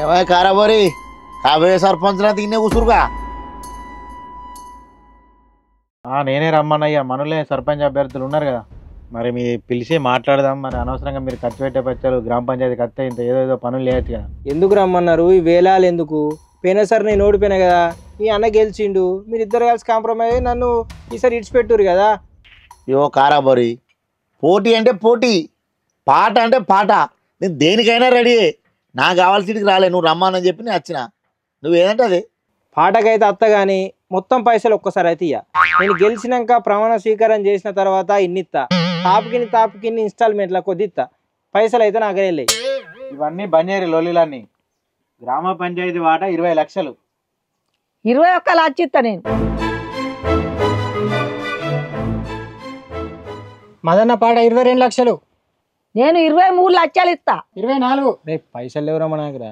ఏమయ్య కారాబోరి కాబోయే సర్పంచ్లా తిన్నే కూసురుగా. నేనే రమ్మన్నయ్యా, మనలే సర్పంచ్ అభ్యర్థులు ఉన్నారు కదా, మరి మీ పిలిచి మాట్లాడదాం. మరి అనవసరంగా మీరు ఖర్చు పెట్టే పచ్చాలు గ్రామ పంచాయతీ ఖర్చు ఇంత ఏదో పనులు చేయొచ్చు కదా. ఎందుకు రమ్మన్నారు? ఈ వేలాలు ఎందుకు? పోయినసారి నేను ఓడిపోయినా కదా, ఈ అన్న గెలిచిండు, మీరు ఇద్దరు కలిసి కాంప్రమైజ్ నన్ను ఈసారి ఇడిచిపెట్టురు కదా. కారాబోరి పోటీ అంటే పోటీ, పాట అంటే పాట. నేను దేనికైనా రెడీ. నాకు కావాల్సిందికి రాలే, నువ్వు రమ్మానని చెప్పి నేను వచ్చిన. నువ్వేదంటే అది పాటకైతే అత్త కానీ మొత్తం పైసలు ఒక్కసారి అయితే ఇయ్య. నేను గెలిచినాక ప్రమాణ స్వీకారం చేసిన తర్వాత ఇన్నిత్తా, తాపుకిన్ని ఇన్స్టాల్మెంట్ల కొద్ది ఇస్తా. పైసలు అయితే నాకే వెళ్ళాయి. ఇవన్నీ బంజారీ లొల్లిలన్నీ. గ్రామ పంచాయతీ వాటా 20 లక్షలు. 21 లక్షలు ఇస్తా నేను. మదన్న పాట 22 లక్షలు. నేను 23 లక్షలు ఇస్తా. 24. రేపు పైసలు లేవురా మన దగ్గర.